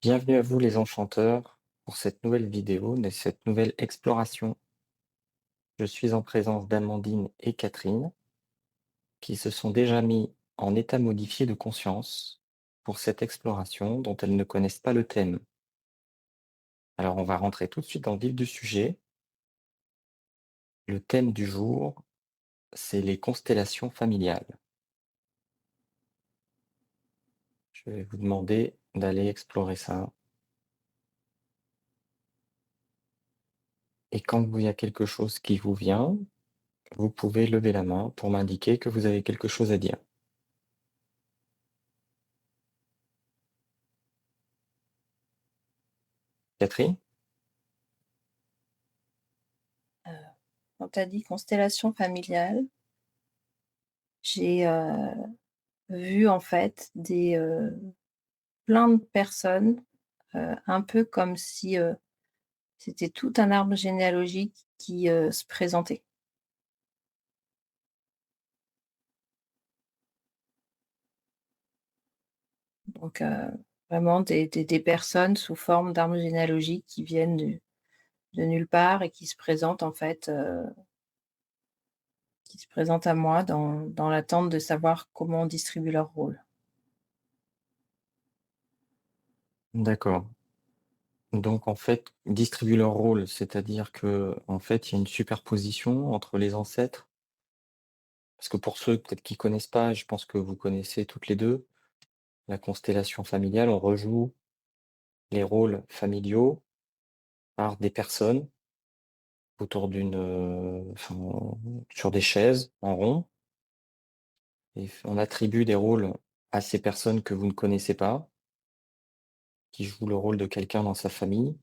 Bienvenue à vous les enchanteurs pour cette nouvelle vidéo, cette nouvelle exploration. Je suis en présence d'Amandine et Catherine qui se sont déjà mis en état modifié de conscience pour cette exploration dont elles ne connaissent pas le thème. Alors on va rentrer tout de suite dans le vif du sujet. Le thème du jour, c'est les constellations familiales. Je vais vous demander d'aller explorer ça. Et quand il y a quelque chose qui vous vient, vous pouvez lever la main pour m'indiquer que vous avez quelque chose à dire. Catherine? Heu, Quand tu as dit constellation familiale, j'ai, vu en fait plein de personnes, un peu comme si, c'était tout un arbre généalogique qui, se présentait. Donc, vraiment des personnes sous forme d'arbre généalogique qui viennent de nulle part et qui se présentent en fait, qui se présentent à moi dans l'attente de savoir comment on distribue leur rôle. D'accord. Donc en fait, ils distribuent leur rôle, c'est-à-dire que en fait, il y a une superposition entre les ancêtres? Parce que pour ceux peut-être qui connaissent pas, je pense que vous connaissez toutes les 2 la constellation familiale, on rejoue les rôles familiaux par des personnes autour enfin, sur des chaises en rond et on attribue des rôles à ces personnes que vous ne connaissez pas, qui jouent le rôle de quelqu'un dans sa famille.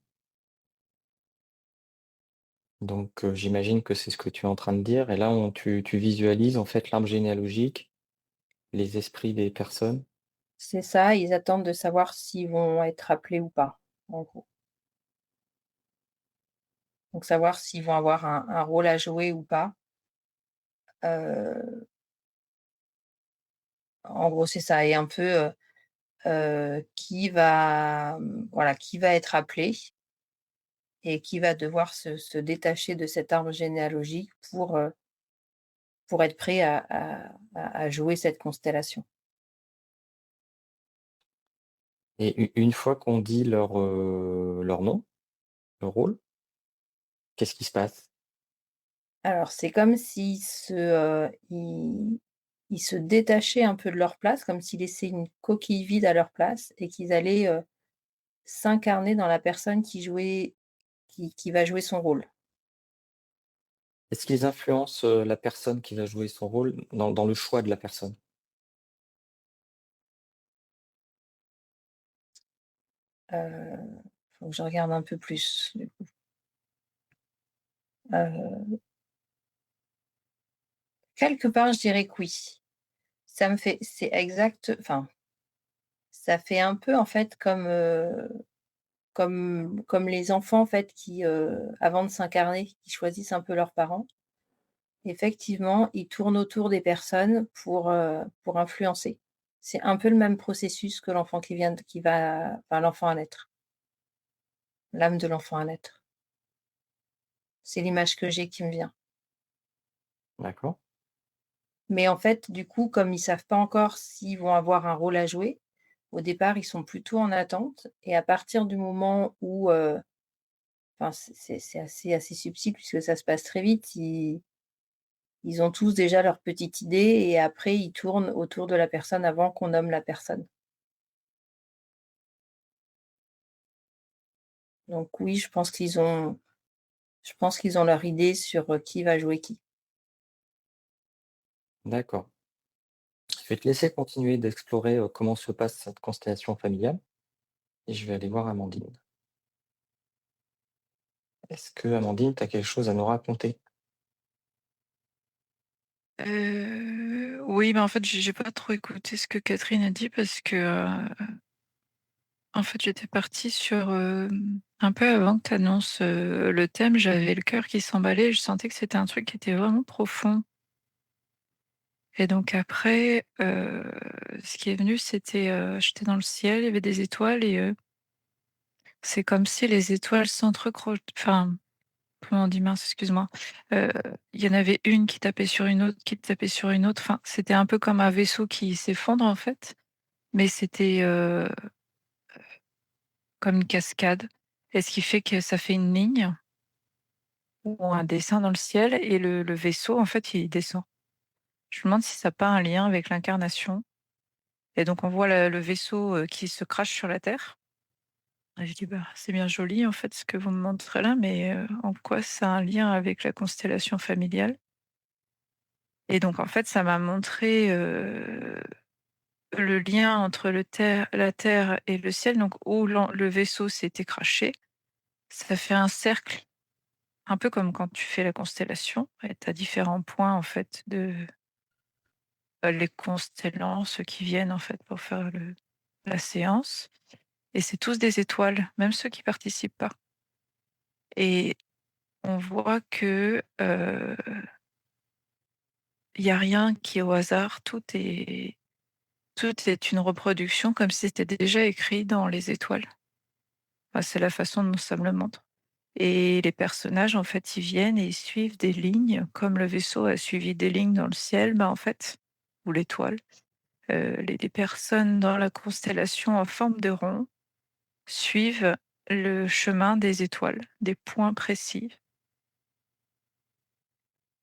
Donc j'imagine que c'est ce que tu es en train de dire et là tu visualises en fait l'arbre généalogique. Les esprits des personnes? C'est ça, ils attendent de savoir s'ils vont être appelés ou pas, en gros. Donc savoir s'ils vont avoir un rôle à jouer ou pas. Heu, En gros, c'est ça et un peu, qui va, voilà, qui va être appelé et qui va devoir se détacher de cet arbre généalogique pour être prêt à jouer cette constellation. Et une fois qu'on dit leur nom, leur rôle, qu'est-ce qui se passe? Alors c'est comme s'ils ils se détachaient un peu de leur place, comme s'ils laissaient une coquille vide à leur place et qu'ils allaient, s'incarner dans la personne qui va jouer son rôle. Est-ce qu'ils influencent, la personne qui va jouer son rôle dans le choix de la personne? Faut que je regarde un peu plus du coup. Quelque part, je dirais que oui. Ça me fait c'est exact enfin, ça fait un peu en fait comme les enfants en fait qui, avant de s'incarner, qui choisissent un peu leurs parents. Effectivement, ils tournent autour des personnes pour influencer. C'est un peu le même processus que l'enfant qui va enfin l'enfant à naître, l'âme de l'enfant à naître. C'est l'image que j'ai qui me vient. D'accord. Mais en fait, du coup, comme ils savent pas encore s'ils vont avoir un rôle à jouer, au départ, ils sont plutôt en attente et à partir du moment où, enfin c'est assez subtil puisque ça se passe très vite, ils ont tous déjà leur petite idée et après ils tournent autour de la personne avant qu'on nomme la personne. Donc oui, je pense qu'ils ont leur idée sur, qui va jouer qui. D'accord. Je vais te laisser continuer d'explorer, comment se passe cette constellation familiale et je vais aller voir Amandine. Est-ce que Amandine, tu as quelque chose à nous raconter? Oui, mais en fait, j'ai pas trop écouté ce que Catherine a dit parce que, en fait, j'étais partie sur, un peu avant que tu annonces, le thème, j'avais le cœur qui s'emballait, je sentais que c'était un truc qui était vraiment profond et donc après, ce qui est venu, c'était, j'étais dans le ciel, il y avait des étoiles et C'est comme si les étoiles enfin, comment on dit? Mince, excuse-moi. Heu, il y en avait une qui tapait sur une autre, qui tapait sur une autre. Enfin, c'était un peu comme un vaisseau qui s'effondre, en fait, mais c'était, comme une cascade et ce qui fait que ça fait une ligne ou un dessin dans le ciel et le vaisseau, en fait, il descend. Je me demande si ça a pas un lien avec l'incarnation et donc on voit le vaisseau, qui se crache sur la terre et je dis: «Bah, c'est bien joli, en fait, ce que vous me montrez là, mais en quoi ça a un lien avec la constellation familiale?» Et donc en fait, ça m'a montré, le lien entre la terre et le ciel, donc où le vaisseau s'était craché. Ça fait un cercle, un peu comme quand tu fais la constellation et tu as différents points en fait les constellants, ceux qui viennent en fait pour faire la séance et c'est tous des étoiles, même ceux qui participent pas et on voit que, il y a rien qui est au hasard, tout est une reproduction comme si c'était déjà écrit dans les étoiles. Bah, c'est la façon dont ça me le montre et les personnages, en fait, ils viennent et ils suivent des lignes comme le vaisseau a suivi des lignes dans le ciel, bah, en fait, ou l'étoile. Les personnes dans la constellation en forme de rond suivent le chemin des étoiles, des points précis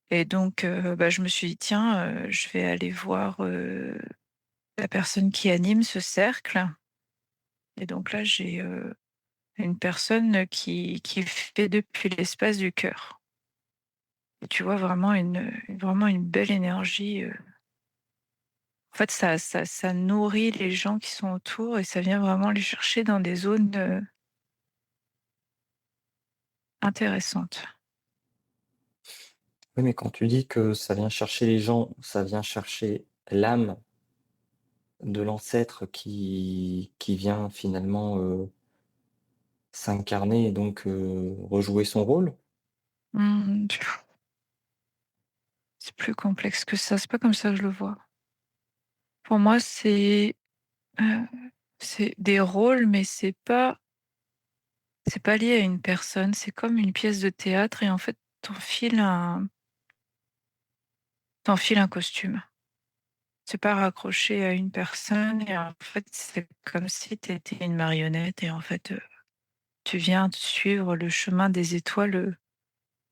et donc bah, je me suis dit: «Tiens, je vais aller voir, la personne qui anime ce cercle» et donc là, j'ai, une personne qui fait depuis l'espace du cœur. Et tu vois vraiment une belle énergie, en fait ça nourrit les gens qui sont autour et ça vient vraiment les chercher dans des zones, intéressantes. Oui, mais quand tu dis que ça vient chercher les gens, ça vient chercher l'âme de l'ancêtre qui vient finalement, s'incarner et donc rejouer son rôle? Mmh, c'est plus complexe que ça, c'est pas comme ça que je le vois. Pour moi, heu, c'est des rôles, mais c'est pas lié à une personne, c'est comme une pièce de théâtre et en fait, tu enfiles un costume. C'est pas raccroché à une personne et en fait, c'est comme si tu étais une marionnette et en fait, tu viens de suivre le chemin des étoiles,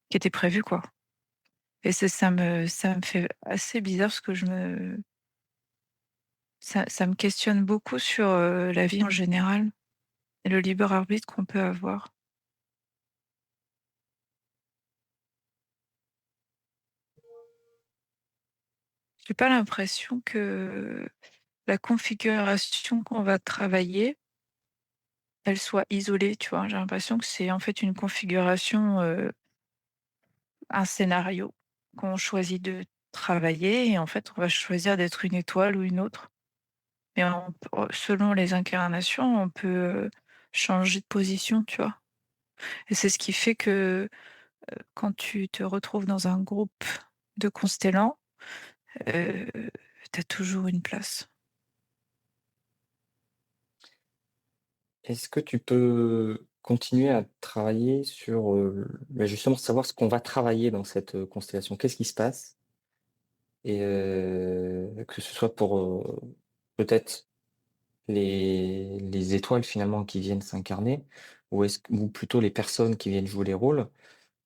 qui était prévu, quoi et ça me fait assez bizarre parce que ça me questionne beaucoup sur, la vie en général et le libre arbitre qu'on peut avoir. J'ai pas l'impression que la configuration qu'on va travailler, elle soit isolée, tu vois? J'ai l'impression que c'est en fait une configuration, un scénario qu'on choisit de travailler et en fait, on va choisir d'être une étoile ou une autre. Mais selon les incarnations, on peut, changer de position, tu vois? Et c'est ce qui fait que, quand tu te retrouves dans un groupe de constellants, heu, tu as toujours une place. Est-ce que tu peux continuer à travailler sur, bah, justement savoir ce qu'on va travailler dans cette, constellation? Qu'est-ce qui se passe? Et que ce soit pour, peut-être les étoiles finalement qui viennent s'incarner ou plutôt les personnes qui viennent jouer les rôles?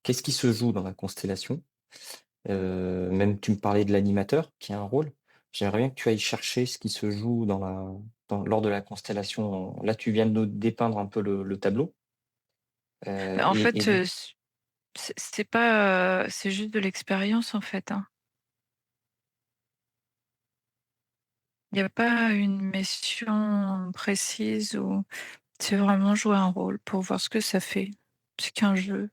Qu'est-ce qui se joue dans la constellation? Même tu me parlais de l'animateur qui a un rôle. J'aimerais bien que tu ailles chercher ce qui se joue lors de la constellation. Là, tu viens de nous dépeindre un peu le tableau, Bah, en et fait, du c'est pas, c'est juste de l'expérience, en fait, hein. Il y a pas une mission précise ou c'est vraiment jouer un rôle pour voir ce que ça fait. C'est qu'un jeu,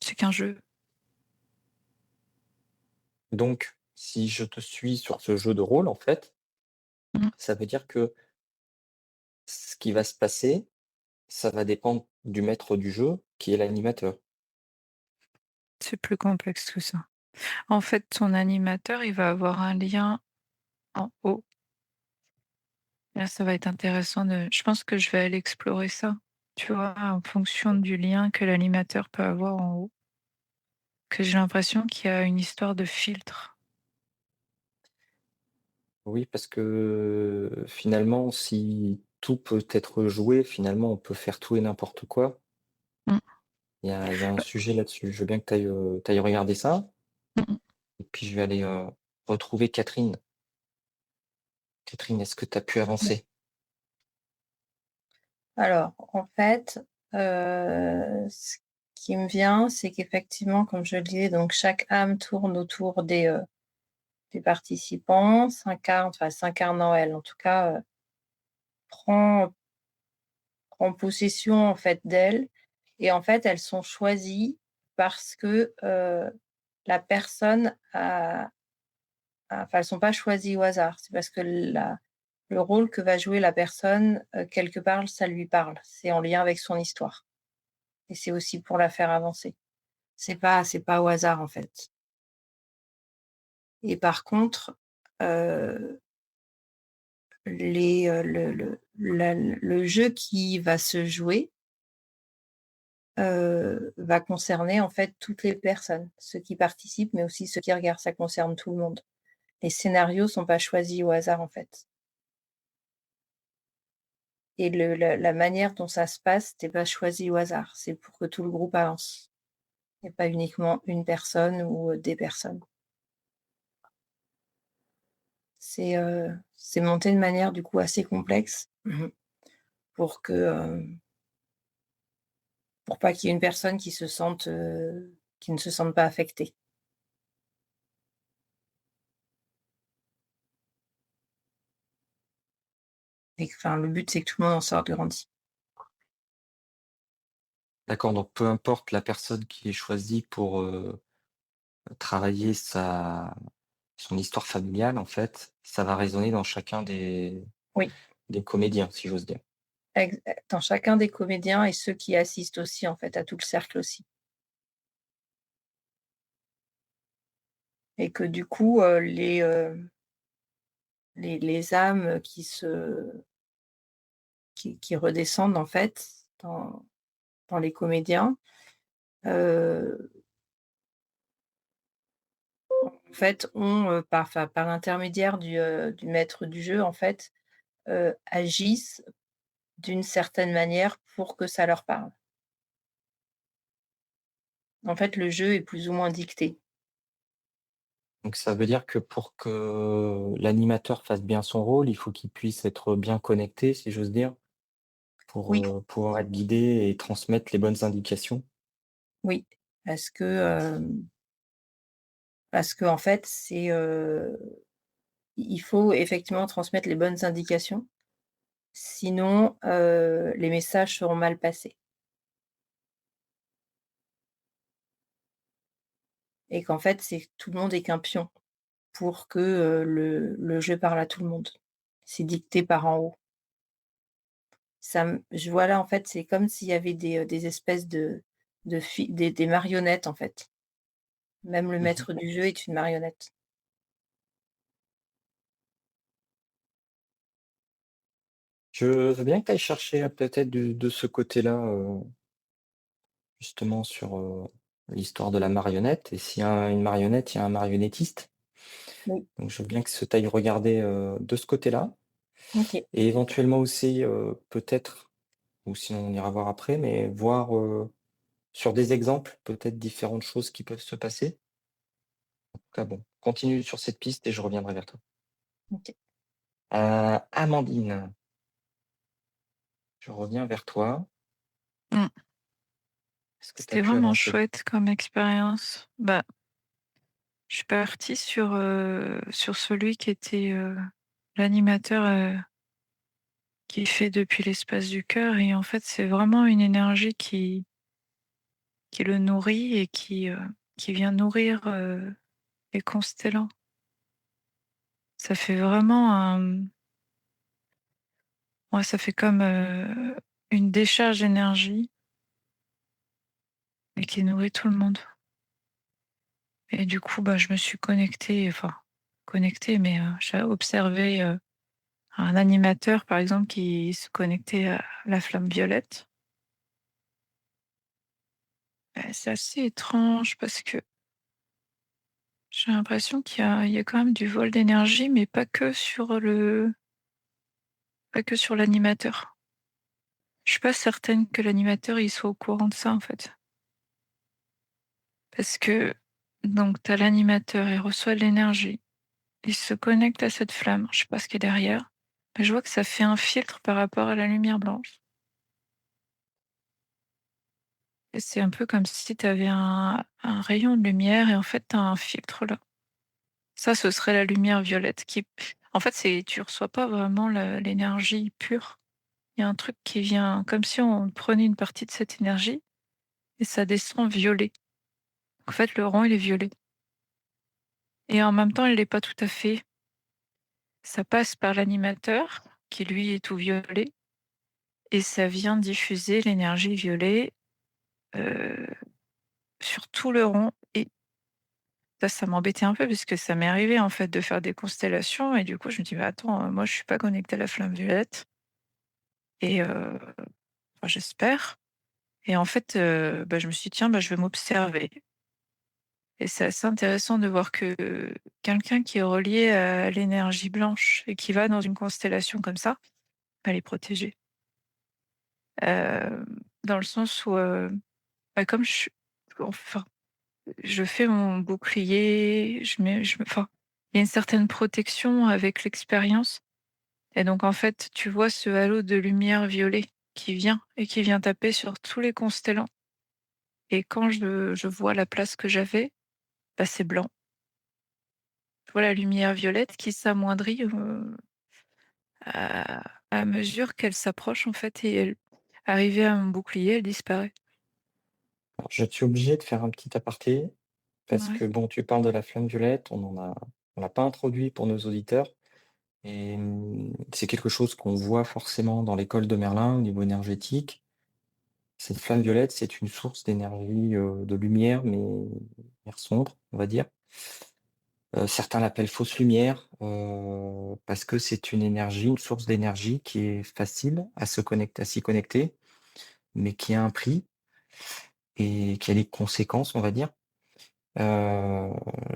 c'est qu'un jeu. donc si je te suis sur ce jeu de rôle, en fait, Mmh. ça veut dire que ce qui va se passer, ça va dépendre du maître du jeu qui est l'animateur. C'est plus complexe que ça. En fait, ton animateur, il va avoir un lien en haut Là, ça va être intéressant de je pense que je vais aller explorer ça, tu vois? En fonction du lien que l'animateur peut avoir en haut, que j'ai l'impression qu'il y a une histoire de filtre. Oui, parce que finalement, si tout peut être joué, finalement, on peut faire tout et n'importe quoi. Mmh. Il y a un Bah, sujet là-dessus. Je veux bien que tu ailles regarder ça mmh mh. et puis je vais aller, retrouver Catherine. Catherine, est-ce que tu as pu avancer? Alors, en fait, ce qui me vient, c'est qu'effectivement, comme je le disais, donc chaque âme tourne autour des participants, s'incarne en elle, en tout cas, prend prend possession, en fait, d'elles et en fait, elles sont choisies parce que, la personne enfin, elles sont pas choisies au hasard. C'est parce que le rôle que va jouer la personne, quelque part, ça lui parle. C'est en lien avec son histoire et c'est aussi pour la faire avancer. C'est pas au hasard, en fait et par contre, heu, le jeu qui va se jouer, va concerner, en fait, toutes les personnes, ceux qui participent, mais aussi ceux qui regardent. Ça concerne tout le monde. Les scénarios sont pas choisis au hasard, en fait et la manière dont ça se passe, c'est pas choisi au hasard. C'est pour que tout le groupe avance et pas uniquement une personne ou, des personnes. C'est monté de manière, du coup, assez complexe. Pour que, pour pas qu'il y ait une personne qui ne se sente pas affectée et enfin, le but, c'est que tout le monde en sorte grandi. D'accord, donc peu importe la personne qui est choisie pour, travailler son histoire familiale, en fait, ça va résonner dans chacun Oui, des comédiens, si j'ose dire. dans chacun des comédiens et ceux qui assistent aussi, en fait, à tout le cercle aussi et que du coup, les âmes qui redescendent, en fait, dans les comédiens, heu, en fait, ont, par l'intermédiaire du maître du jeu, en fait, agissent d'une certaine manière pour que ça leur parle. En fait, le jeu est plus ou moins dicté. Donc ça veut dire que pour que l'animateur fasse bien son rôle, il faut qu'il puisse être bien connecté, si j'ose dire, pour, Oui, pouvoir être guidé et transmettre les bonnes indications? oui, parce que, en fait, il faut effectivement transmettre les bonnes indications, sinon, les messages seront mal passés et qu'en fait, c'est tout le monde est qu'un pion pour que, le jeu parle à tout le monde. C'est dicté par en haut. Je vois là, en fait, c'est comme s'il y avait des espèces des marionnettes, en fait. Même le Mmh. maître du jeu est une marionnette. Je veux bien que tu ailles chercher, peut-être de ce côté-là, justement sur, l'histoire de la marionnette et s'il y a une marionnette, il y a un marionnettiste. Oui, Donc je veux bien que tu ailles regarder, de ce côté-là OK. et éventuellement aussi, peut-être ou sinon on ira voir après, mais voir, sur des exemples, peut-être différentes choses qui peuvent se passer. En tout cas bon, continue sur cette piste et je reviendrai vers toi. OK. Amandine, je reviens vers toi. Mmh. Est-ce que tu as C'était pu vraiment avancer? chouette comme expérience. Bah, je suis partie sur celui qui était, l'animateur, qui fait depuis l'espace du cœur et en fait, c'est vraiment une énergie qui le nourrit et qui vient nourrir, les constellants. Ça fait vraiment ouais, ça fait comme, une décharge d'énergie et qui nourrit tout le monde et du coup, bah, je me suis connectée, enfin connectée, mais j'ai observé, un animateur, par exemple, qui se connectait à la flamme violette. C'est assez étrange parce que j'ai l'impression qu'il y a quand même du vol d'énergie, mais pas que sur l'animateur. Je suis pas certaine que l'animateur, il soit au courant de ça, en fait. Parce que donc tu as l'animateur, il reçoit de l'énergie, il se connecte à cette flamme, je sais pas ce qu'il y a derrière, mais je vois que ça fait un filtre par rapport à la lumière blanche et c'est un peu comme si tu avais un rayon de lumière et en fait, tu as un filtre là. Ça, ce serait la lumière violette qui en fait, c'est tu reçois pas vraiment l'énergie pure. Il y a un truc qui vient comme si on prenait une partie de cette énergie et ça descend violet. En fait, le rond, il est violet et en même temps, il l'est pas tout à fait. Ça passe par l'animateur qui, lui, est tout violet et ça vient diffuser l'énergie violet, heu, sur tout le rond et ça m'embêtait un peu parce que ça m'est arrivé, en fait, de faire des constellations et du coup, je me dis: «Mais attends, moi, je suis pas connectée à la flamme violette et enfin, j'espère» et en fait, bah, je me suis dit: «Tiens, bah, je vais m'observer» et c'est assez intéressant de voir que quelqu'un qui est relié à l'énergie blanche et qui va dans une constellation comme ça, elle est protégée. Hem, Dans le sens où, bah, comme enfin, je fais mon bouclier, enfin, il y a une certaine protection avec l'expérience et donc en fait, tu vois ce halo de lumière violet qui vient et qui vient taper sur tous les constellants et quand je vois la place que j'avais, bah, c'est blanc. Je vois la lumière violette qui s'amoindrit, à mesure qu'elle s'approche en fait et arrivée à mon bouclier, elle disparaît. Alors, je suis obligé de faire un petit aparté parce Ouais, que bon, tu parles de la flamme violette, on l'a pas introduit pour nos auditeurs et c'est quelque chose qu'on voit forcément dans l'école de Merlin au niveau énergétique. Cette flamme violette, c'est une source d'énergie, de lumière, mais lumière sombre, on va dire. Certains l'appellent fausse lumière, parce que c'est une énergie, une source d'énergie qui est facile à s'y connecter, mais qui a un prix et qui a des conséquences, on va dire. Heu,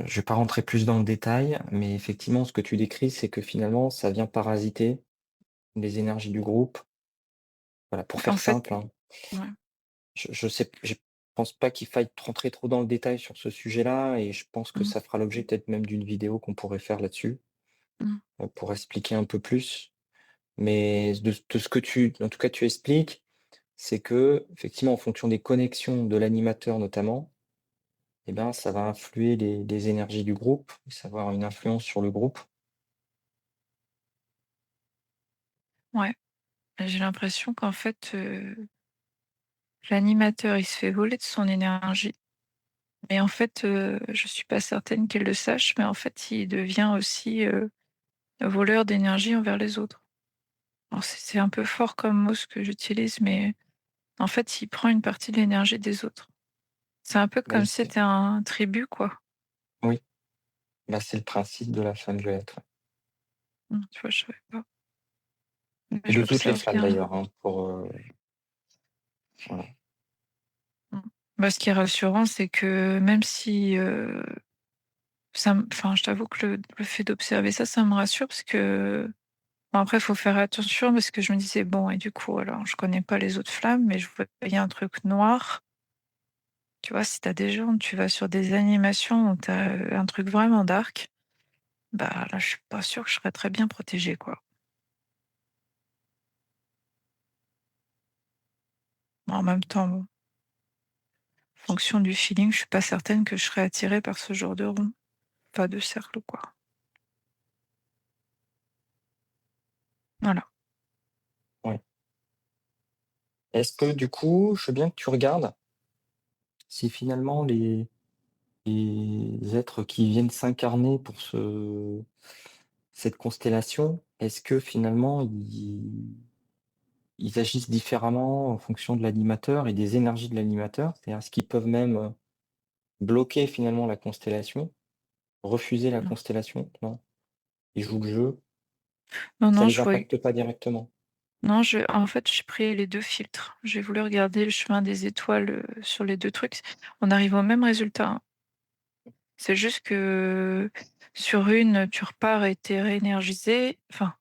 je vais pas rentrer plus dans le détail, mais effectivement, ce que tu décris, c'est que finalement, ça vient parasiter les énergies du groupe. Voilà, pour en faire fait simple, hein. ouais. Je pense pas qu'il faille rentrer trop dans le détail sur ce sujet-là et je pense que Mmh, ça fera l'objet peut-être même d'une vidéo qu'on pourrait faire là-dessus, mmh. pour expliquer un peu plus. Mais de ce que en tout cas, tu expliques, c'est que effectivement, en fonction des connexions de l'animateur notamment, eh ben, ça va influer les énergies du groupe, ça va avoir une influence sur le groupe. Ouais, j'ai l'impression qu'en fait, l'animateur, il se fait voler de son énergie, mais en fait, je suis pas certaine qu'il le sache, mais en fait, il devient aussi, voleur d'énergie envers les autres. Alors c'est un peu fort comme mot ce que j'utilise, mais en fait, il prend une partie de l'énergie des autres. C'est un peu Mais comme si c'est c'était un tribut, quoi. oui, bah, c'est le principe de la flamme violette, ouais. Tu vois, je savais pas. Mais Et je de toutes les l'observe flammes bien. d'ailleurs, hein, voilà. Mmh. Bah, ce qui est rassurant, c'est que même si, enfin, je t'avoue que le fait d'observer ça, ça me rassure parce que bon, après, il faut faire attention parce que je me disais: «Bon et du coup, alors je connais pas les autres flammes, mais je voyais un truc noir». Tu vois, si tu as des gens, tu vas sur des animations où tu as, un truc vraiment dark, bah, là, je suis pas sûre que je serais très bien protégée, quoi. En même temps, bon, en fonction du feeling, je suis pas certaine que je serais attirée par ce genre de rond, pas de cercle, quoi. Voilà. Ouais. Est-ce que du coup, je veux bien que tu regardes si finalement les êtres qui viennent s'incarner pour cette constellation, est-ce que finalement ils agissent différemment en fonction de l'animateur et des énergies de l'animateur? C'est-à-dire, est-ce qu'ils peuvent même, bloquer finalement la constellation, refuser la Non, constellation? Non? Ils jouent le jeu? Non, Ça non, les je voyais impacte pas directement? non, en fait, j'ai pris les 2 filtres. J'ai voulu regarder le chemin des étoiles, sur les 2 trucs. On arrive au même résultat, hein. C'est juste que sur une, tu repars et tu réénergisé. Enfin,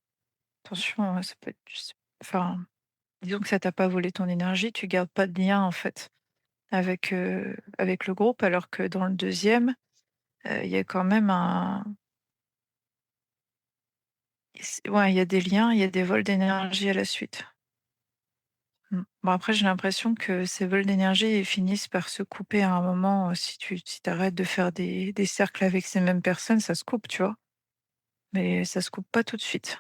attention, ça peut être enfin, disons que ça t'a pas volé ton énergie, tu gardes pas de lien, en fait, avec le groupe, alors que dans le deuxième, il y a quand même un ouais, il y a des liens, il y a des vols d'énergie à la suite. Mmh. Bon, après, j'ai l'impression que ces vols d'énergie, ils finissent par se couper à un moment, si tu arrêtes de faire des cercles avec ces mêmes personnes, ça se coupe, tu vois? Mais ça se coupe pas tout de suite.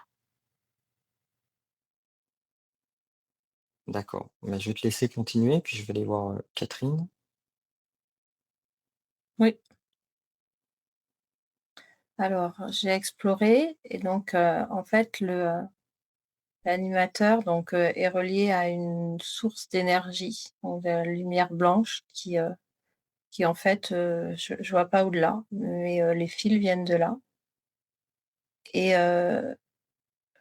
D'accord. Bah, je vais te laisser continuer, puis je vais aller voir, Catherine. Oui. Alors, j'ai exploré et donc, en fait, l'animateur donc, est relié à une source d'énergie, donc de la lumière blanche qui en fait, je vois pas au-delà, mais, les fils viennent de là et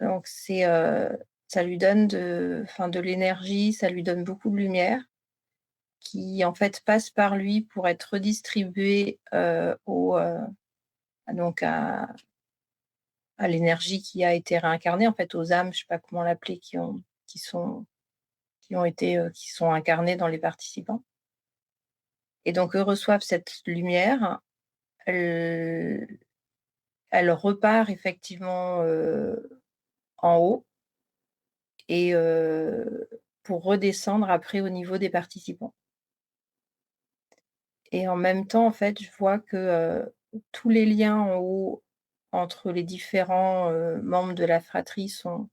donc ça lui donne de l'énergie, ça lui donne beaucoup de lumière qui en fait passe par lui pour être redistribuée, donc à l'énergie qui a été réincarnée, en fait, aux âmes, je sais pas comment l'appeler, qui sont qui sont incarnées dans les participants et donc eux reçoivent cette lumière, elle elle repart effectivement, en haut et pour redescendre après au niveau des participants et en même temps, en fait, je vois que, tous les liens en haut entre les différents, membres de la fratrie sont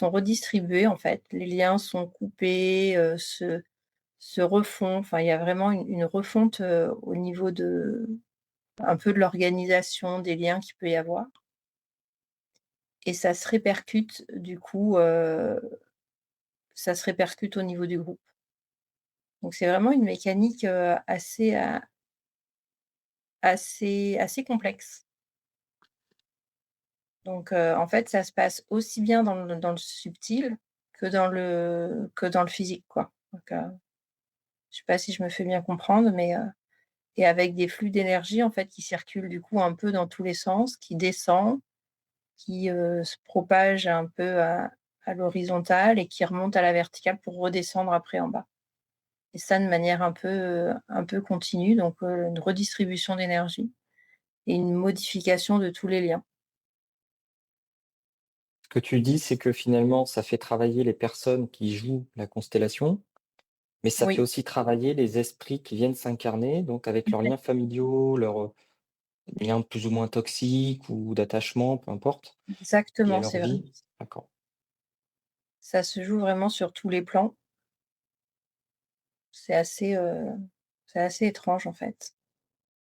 redistribués, en fait. Les liens sont coupés, se refont. Enfin, il y a vraiment une refonte, au niveau de un peu de l'organisation, des liens qu'il peut y avoir et ça se répercute du coup, ça se répercute au niveau du groupe. Donc c'est vraiment une mécanique, assez complexe. Donc en fait, ça se passe aussi bien dans le subtil que dans le physique, quoi. Donc je sais pas si je me fais bien comprendre, mais et avec des flux d'énergie, en fait, qui circulent du coup un peu dans tous les sens, qui descend, qui, se propage un peu à l'horizontale et qui remonte à la verticale pour redescendre après en bas. Et ça de manière un peu continue, donc une redistribution d'énergie et une modification de tous les liens. Ce que tu dis, c'est que finalement, ça fait travailler les personnes qui jouent la constellation, mais ça fait Oui, aussi travailler les esprits qui viennent s'incarner, donc avec leurs liens familiaux, leurs, liens plus ou moins toxiques ou d'attachement, peu importe, liés à exactement, leur c'est vrai. vie. D'accord. Ça se joue vraiment sur tous les plans. C'est assez, c'est assez étrange, en fait.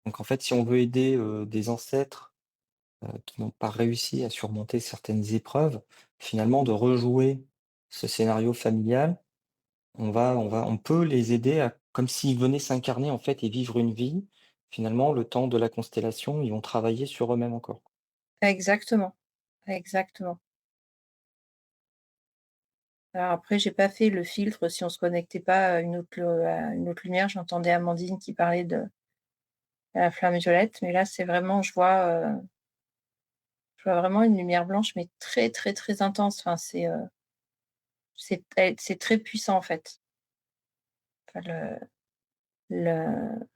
Donc en fait, si on veut aider, des ancêtres, qui n'ont pas réussi à surmonter certaines épreuves, finalement de rejouer ce scénario familial, on peut les aider à comme s'ils venaient s'incarner en fait et vivre une vie. Finalement, le temps de la constellation, ils vont travailler sur eux-mêmes encore. Exactement, exactement. Alors après, j'ai pas fait le filtre si on se connectait pas à une autre lumière. J'entendais Amandine qui parlait de la flamme violette, mais là, c'est vraiment je vois vraiment une lumière blanche, mais très, très, très intense. Enfin, c'est très puissant, en fait. Enfin, le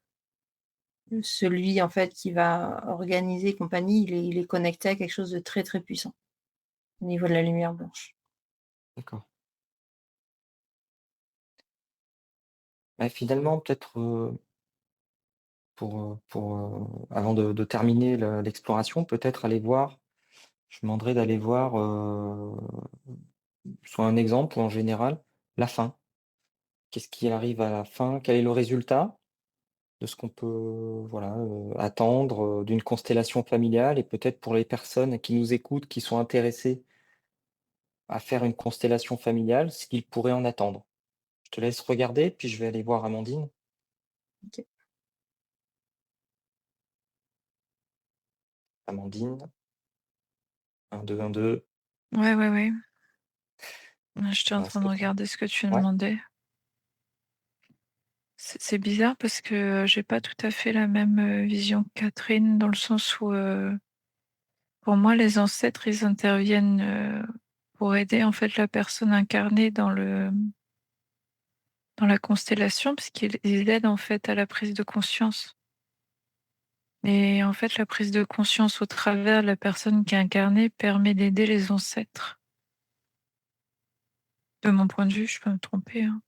celui, en fait, qui va organiser compagnie, il est connecté à quelque chose de très, très puissant, au niveau de la lumière blanche. D'accord. Bah, finalement, peut-être, avant de terminer l'exploration, peut-être aller voir je demanderais d'aller voir, soit un exemple ou en général, la fin. Qu'est-ce qui arrive à la fin? Quel est le résultat de ce qu'on peut, voilà, attendre, d'une constellation familiale et peut-être pour les personnes qui nous écoutent, qui sont intéressées à faire une constellation familiale, ce qu'ils pourraient en attendre. Je te laisse regarder, puis je vais aller voir Amandine. OK. Amandine, 1 2 1 2. Ouais, ouais, ouais. Ouais, j'étais en Voilà, train est-ce de que tu regarder ce que tu ouais, demandais. C'est bizarre parce que, j'ai pas tout à fait la même, vision que Catherine dans le sens où, pour moi les ancêtres ils interviennent, pour aider en fait la personne incarnée dans la constellation puisqu'ils aident en fait à la prise de conscience. Et en fait la prise de conscience au travers de la personne qui est incarnée permet d'aider les ancêtres. De mon point de vue, je peux me tromper, hein.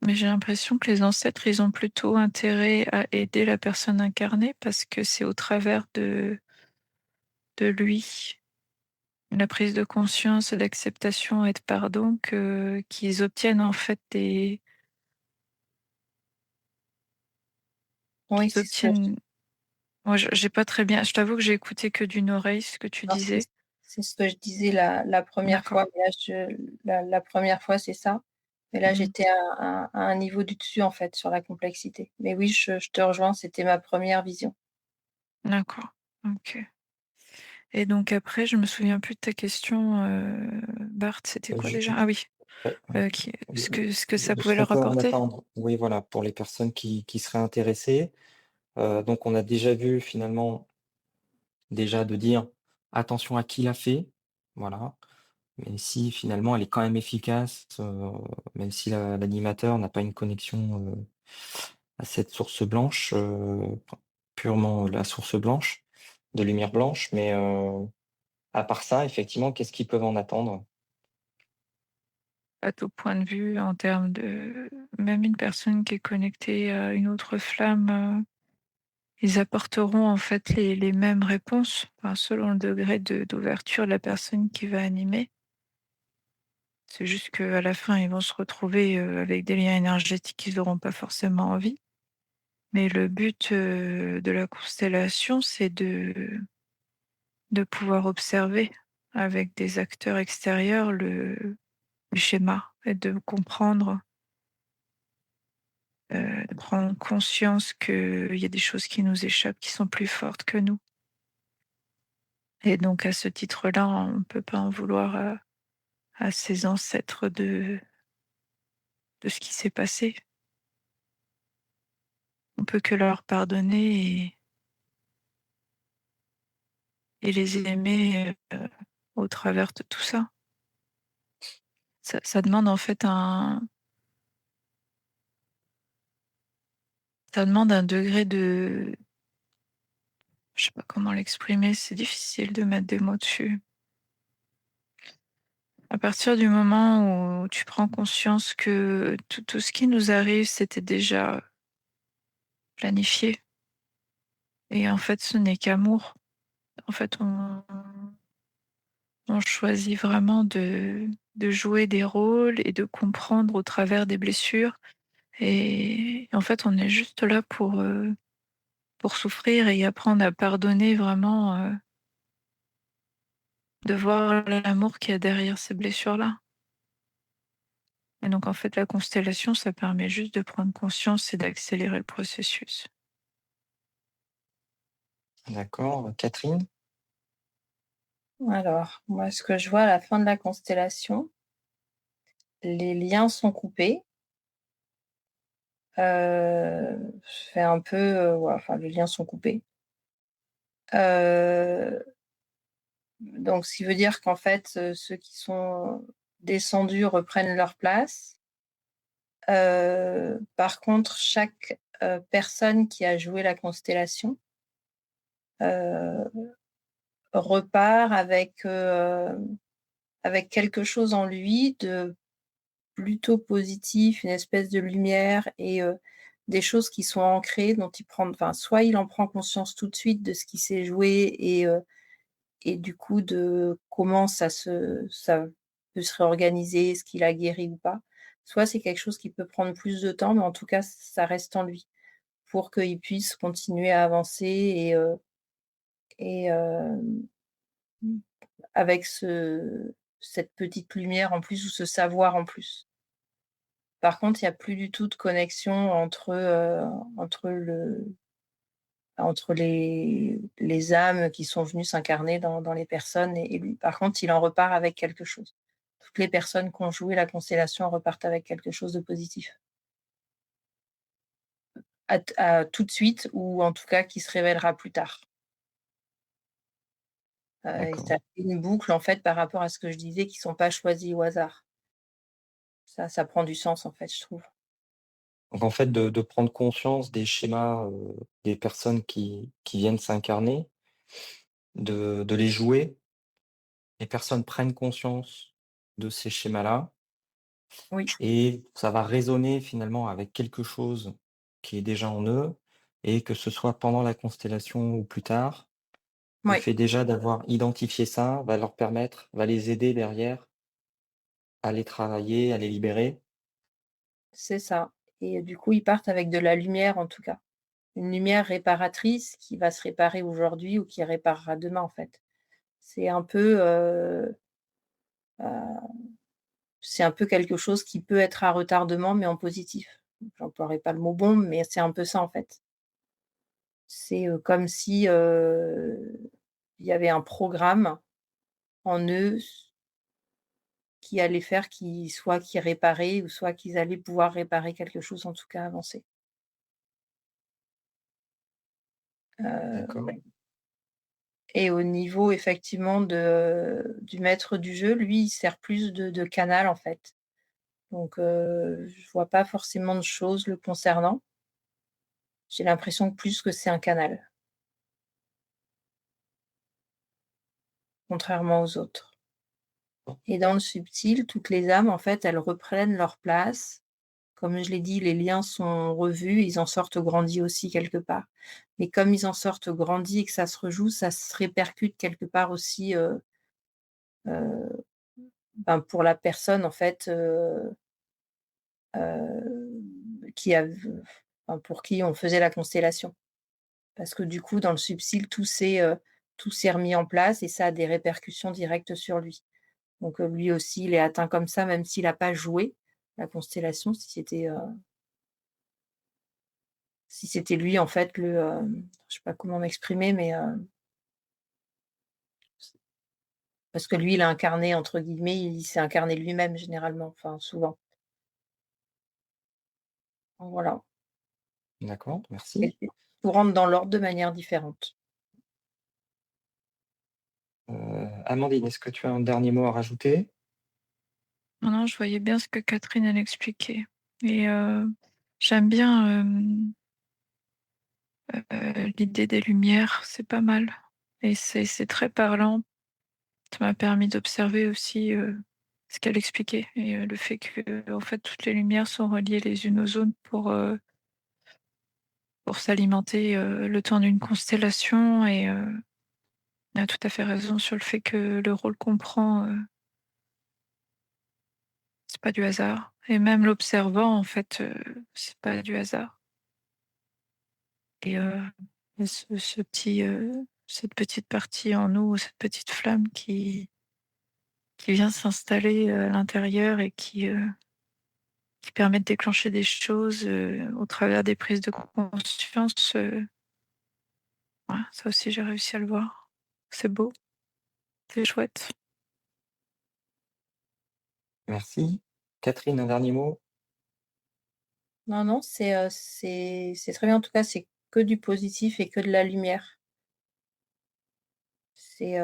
Mais j'ai l'impression que les ancêtres, ils ont plutôt intérêt à aider la personne incarnée parce que c'est au travers de lui, la prise de conscience, l'acceptation et de pardon que qu'ils obtiennent en fait des Oui, qu'ils c'est ce que je obtiennent moi j'ai pas très bien je t'avoue que j'ai écouté que d'une oreille ce que tu non, disais. c'est ce que je disais la 1re D'accord. fois, mais là la 1re fois, c'est ça. Mais là, Mmh. j'étais à un niveau du dessus, en fait, sur la complexité. Mais oui, je te rejoins, c'était ma première vision. D'accord. OK. Et donc après, je me souviens plus de ta question, Bart, c'était quoi ju déjà? Ah oui, ouais, qui de ce que ça de ce pouvait qu'on leur peut en apporter? attendre. Oui, voilà, pour les personnes qui seraient intéressées. Donc on a déjà vu finalement, déjà de dire: «Attention à qui l'a fait», voilà. Mais si finalement elle est quand même efficace, même si l'animateur n'a pas une connexion, à cette source blanche, purement la source blanche, de lumière blanche, mais à part ça, effectivement, qu'est-ce qu'ils peuvent en attendre? À ton point de vue en termes de même une personne qui est connectée à une autre flamme, ils apporteront en fait les mêmes réponses, enfin selon le degré d'ouverture de la personne qui va animer. C'est juste qu'à la fin, ils vont se retrouver, avec des liens énergétiques qu'ils n'auront pas forcément envie. Mais le but, de la constellation, c'est de pouvoir observer avec des acteurs extérieurs le schéma et de comprendre, de prendre conscience qu'il y a des choses qui nous échappent, qui sont plus fortes que nous. Et donc à ce titre-là, on ne peut pas en vouloir à ses ancêtres de ce qui s'est passé. On peut que leur pardonner et les aimer, au travers de tout ça. Ça demande en fait ça demande un degré de je sais pas comment l'exprimer, c'est difficile de mettre des mots dessus. À partir du moment où tu prends conscience que tout ce qui nous arrive, c'était déjà planifié et en fait, ce n'est qu'amour. En fait, on choisit vraiment de jouer des rôles et de comprendre au travers des blessures et en fait, on est juste là pour souffrir et apprendre à pardonner vraiment, de voir l'amour qu'il y a derrière ces blessures-là. Et donc en fait, la constellation, ça permet juste de prendre conscience et d'accélérer le processus. D'accord, Catherine? Alors, moi, ce que je vois à la fin de la constellation, les liens sont coupés. C'est un peu, ouais, enfin, les liens sont coupés. Heu, donc ce qui veut dire qu'en fait, ceux qui sont descendus reprennent leur place. Par contre, chaque, personne qui a joué la constellation, heu, repart avec quelque chose en lui de plutôt positif, une espèce de lumière et des choses qui sont ancrées dont il prend enfin, soit il en prend conscience tout de suite de ce qui s'est joué et du coup de comment ça peut se réorganiser, est-ce qu'il a guéri ou pas. Soit c'est quelque chose qui peut prendre plus de temps, mais en tout cas, ça reste en lui pour qu'il puisse continuer à avancer et avec cette petite lumière en plus ou ce savoir en plus. Par contre, il y a plus du tout de connexion entre le entre les âmes qui sont venues s'incarner dans les personnes et lui. Par contre, il en repart avec quelque chose. Toutes les personnes qui ont joué la constellation repartent avec quelque chose de positif. À tout de suite ou en tout cas qui se révélera plus tard. Et ça D'accord. fait une boucle en fait par rapport à ce que je disais qui sont pas choisis au hasard. Ça prend du sens en fait, je trouve. Donc en fait, de prendre conscience des schémas, des personnes qui viennent s'incarner, de les jouer, les personnes prennent conscience de ces schémas-là Oui, et ça va résonner finalement avec quelque chose qui est déjà en eux et que ce soit pendant la constellation ou plus tard, le oui, fait déjà d'avoir identifié ça va les aider derrière à les travailler, à les libérer. c'est ça et du coup, ils partent avec de la lumière en tout cas. Une lumière réparatrice qui va se réparer aujourd'hui ou qui réparera demain en fait. C'est un peu, heu, c'est un peu quelque chose qui peut être à retardement mais en positif. J'emploierai pas le mot bombe, mais c'est un peu ça en fait. C'est, comme si, il y avait un programme en eux qui allait faire qu'ils réparaient ou soit qu'ils allaient pouvoir réparer quelque chose, en tout cas avancer. D'accord, Et au niveau effectivement du maître du jeu, lui, il sert plus de canal, en fait. Donc je vois pas forcément de choses le concernant. J'ai l'impression que plus que c'est un canal, contrairement aux autres. Et dans le subtil, toutes les âmes, en fait, elles reprennent leur place. Comme je l'ai dit, les liens sont revus, ils en sortent grandis aussi quelque part. Mais comme ils en sortent grandis et que ça se rejoue, ça se répercute quelque part aussi, heu, ben, pour la personne en fait, qui a enfin pour qui on faisait la constellation. Parce que du coup, dans le subtil, tout s'est remis en place et ça a des répercussions directes sur lui. Donc, lui aussi, il est atteint comme ça, même s'il a pas joué la constellation, si c'était lui en fait je sais pas comment m'exprimer, mais parce que lui, il a incarné entre guillemets, il s'est incarné lui-même généralement, enfin souvent. Donc voilà, d'accord, et merci. tout rentre dans l'ordre de manière différente. Amandine, est-ce que tu as un dernier mot à rajouter? Non, non, je voyais bien ce que Catherine, elle expliquait et j'aime bien, l'idée des lumières, c'est pas mal et c'est très parlant. Ça m'a permis d'observer aussi, ce qu'elle expliquait et le fait que, en fait, toutes les lumières sont reliées les unes aux autres pour s'alimenter, le temps d'une constellation et elle a tout à fait raison sur le fait que le rôle qu'on prend, c'est pas du hasard et même l'observant, en fait, c'est pas du hasard et il y a ce petit, cette petite partie en nous, cette petite flamme qui vient s'installer, à l'intérieur et qui permet de déclencher des choses, au travers des prises de conscience, ouais, ça aussi j'ai réussi à le voir. C'est beau, c'est chouette. Merci. Catherine, un dernier mot? Non, non, c'est très bien. En tout cas, c'est que du positif et que de la lumière. C'est,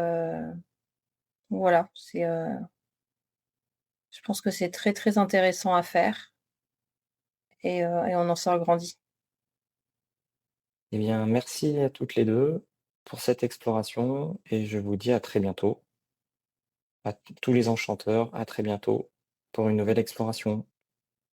voilà, je pense que c'est très, très intéressant à faire et on en sort grandi. Eh bien, merci à toutes les 2 pour cette exploration et je vous dis à très bientôt. À tous les enchanteurs, à très bientôt pour une nouvelle exploration.